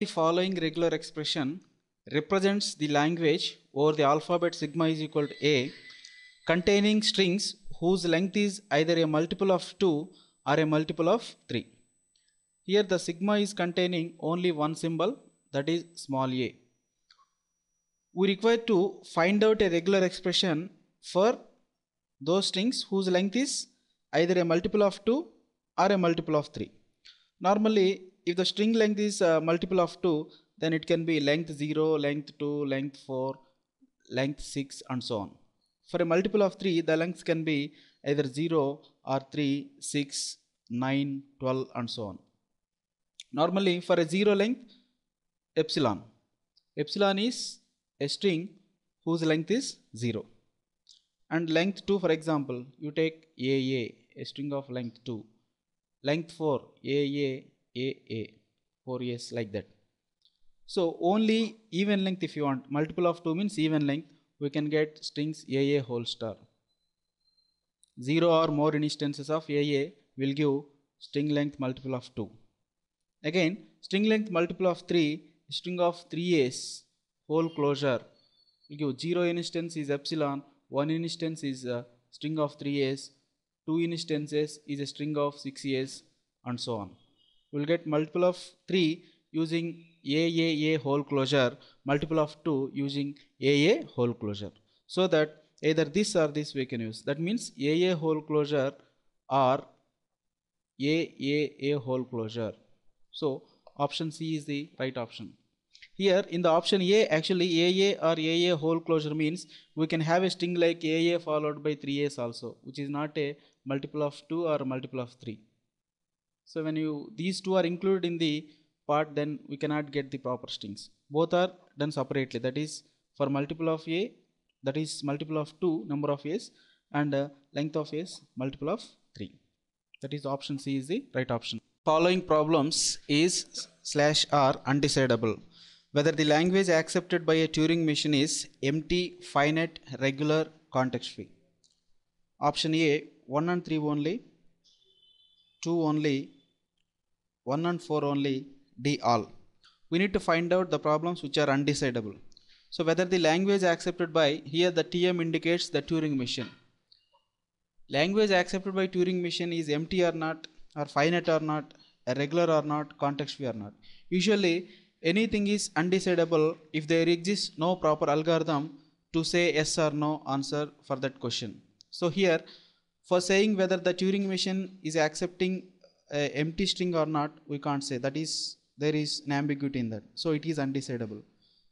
The following regular expression represents the language over the alphabet sigma is equal to a containing strings whose length is either a multiple of 2 or a multiple of 3. Here the sigma is containing only one symbol, that is small a. We require to find out a regular expression for those strings whose length is either a multiple of 2 or a multiple of 3. Normally, if the string length is a multiple of 2, then it can be length 0, length 2, length 4, length 6 and so on. For a multiple of 3, the lengths can be either 0 or 3, 6, 9, 12 and so on. Normally for a 0 length, epsilon. Epsilon is a string whose length is 0. And length 2, for example, you take AA, a string of length 2. Length 4, AA, 4 A's, like that. So only even length if you want. Multiple of 2 means even length. We can get strings AA whole star. 0 or more instances of AA will give string length multiple of 2. Again, string length multiple of 3, string of 3A's whole closure will give 0 instance is epsilon, 1 instance is a string of 3A's, 2 instances is a string of 6A's and so on. We will get multiple of 3 using AAA whole closure, multiple of 2 using AA whole closure. So that either this or this we can use. That means AA whole closure or AAA whole closure. So option C is the right option. Here in the option A, actually AA or AA whole closure means we can have a string like AA followed by 3A's also, which is not a multiple of 2 or a multiple of 3. So when these two are included in the part, then we cannot get the proper strings. Both are done separately. That is for multiple of A, that is multiple of 2 number of A's, and length of A's multiple of 3. That is option C is the right option. Following problems is /r undecidable. Whether the language accepted by a Turing machine is empty, finite, regular, context free. Option A 1 and 3 only, 2 only, 1 and 4 only, D all. We need to find out the problems which are undecidable. So whether the language accepted by, here the TM indicates the Turing machine. Language accepted by Turing machine is empty or not, or finite or not, regular or not, context free or not. Usually anything is undecidable if there exists no proper algorithm to say yes or no answer for that question. So here for saying whether the Turing machine is accepting an empty string or not, we can't say. That is, there is an ambiguity in that. So it is undecidable.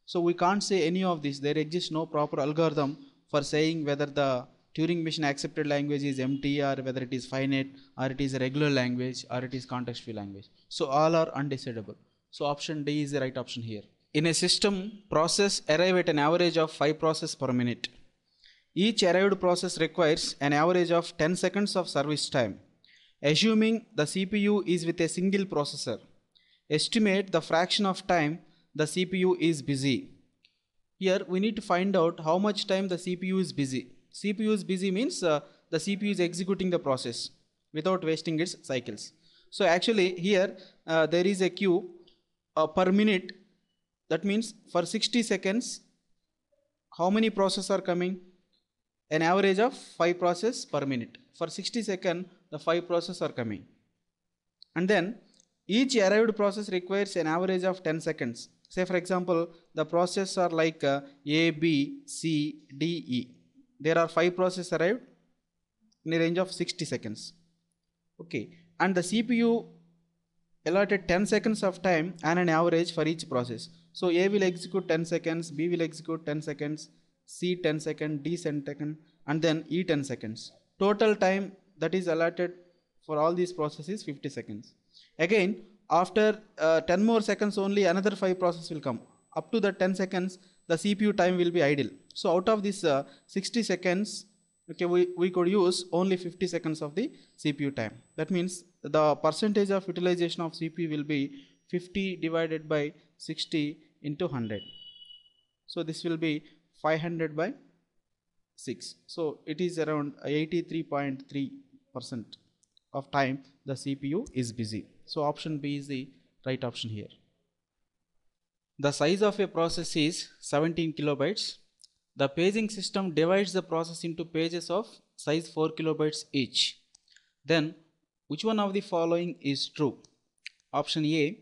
So we can't say any of this. There exists no proper algorithm for saying whether the Turing machine accepted language is empty or whether it is finite or it is a regular language or it is context free language. So all are undecidable. So option D is the right option here. In a system, process arrive at an average of 5 processes per minute. Each arrived process requires an average of 10 seconds of service time. Assuming the CPU is with a single processor, estimate the fraction of time the CPU is busy. Here we need to find out how much time the CPU is busy. CPU is busy means the CPU is executing the process without wasting its cycles. So actually here there is a queue per minute. That means for 60 seconds how many processes are coming? An average of 5 processes per minute. For 60 seconds the 5 processes are coming. And then each arrived process requires an average of 10 seconds. Say for example the processes are like A, B, C, D, E. There are 5 processes arrived in a range of 60 seconds. Okay, and the CPU allotted 10 seconds of time and an average for each process. So A will execute 10 seconds, B will execute 10 seconds, C 10 seconds, D 10 seconds, and then E 10 seconds. Total time that is allotted for all these processes 50 seconds. Again, after 10 more seconds only another 5 processes will come. Up to the 10 seconds the CPU time will be idle. So out of this 60 seconds, okay, we could use only 50 seconds of the CPU time. That means the percentage of utilization of CPU will be 50 divided by 60 into 100. So this will be 500 by 6. So it is around 83.3% of time the CPU is busy. So option B is the right option here. The size of a process is 17 kilobytes. The paging system divides the process into pages of size 4 kilobytes each. Then, which one of the following is true? Option A.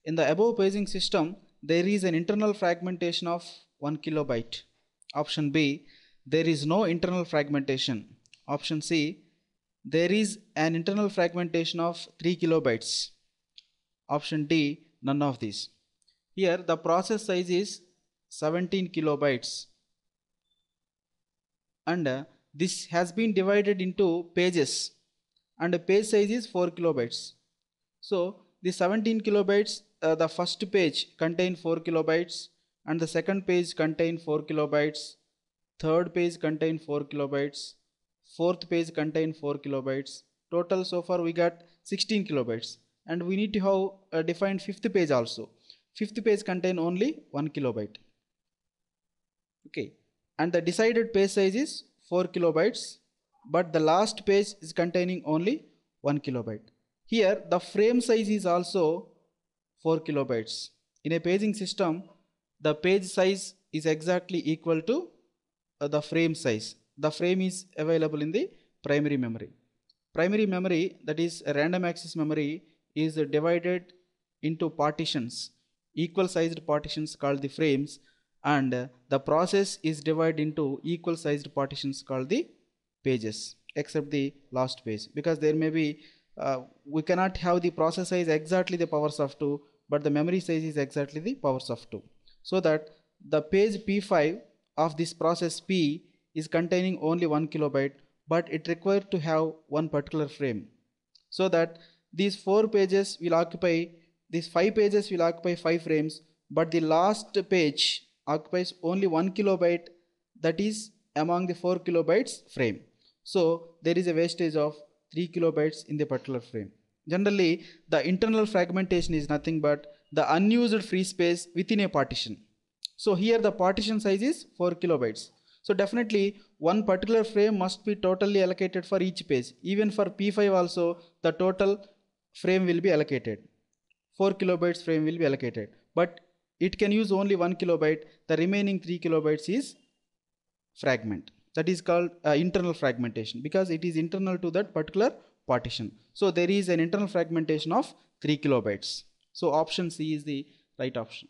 In the above paging system, there is an internal fragmentation of 1 kilobyte. Option B. There is no internal fragmentation. Option C. There is an internal fragmentation of 3 kilobytes. Option D. None of these. Here the process size is 17 kilobytes and this has been divided into pages and the page size is 4 kilobytes. So the 17 kilobytes, the first page contain 4 kilobytes and the second page contain 4 kilobytes, third page contain 4 kilobytes, fourth page contain 4 kilobytes. Total so far we got 16 kilobytes and we need to have defined fifth page also. Fifth page contain only 1 kilobyte. Okay, and the decided page size is 4 kilobytes, but the last page is containing only 1 kilobyte. Here the frame size is also 4 kilobytes. In a paging system, the page size is exactly equal to the frame size. The frame is available in the primary memory. Primary memory, that is a random access memory, is divided into partitions, equal sized partitions called the frames, and the process is divided into equal sized partitions called the pages, except the last page, because there may be we cannot have the process size exactly the powers of 2, but the memory size is exactly the powers of 2, so that the page P5 of this process P is containing only 1 kilobyte, but it required to have one particular frame, so that these 4 pages will occupy, these 5 pages will occupy 5 frames, but the last page occupies only 1 kilobyte, that is among the 4 kilobytes frame. So there is a wastage of 3 kilobytes in the particular frame. Generally, the internal fragmentation is nothing but the unused free space within a partition. So here the partition size is 4 kilobytes. So definitely one particular frame must be totally allocated for each page. Even for P5 also the total frame will be allocated. 4 kilobytes frame will be allocated. But it can use only 1 kilobyte. The remaining 3 kilobytes is fragment. That is called internal fragmentation, because it is internal to that particular partition. So there is an internal fragmentation of 3 kilobytes. So option C is the right option.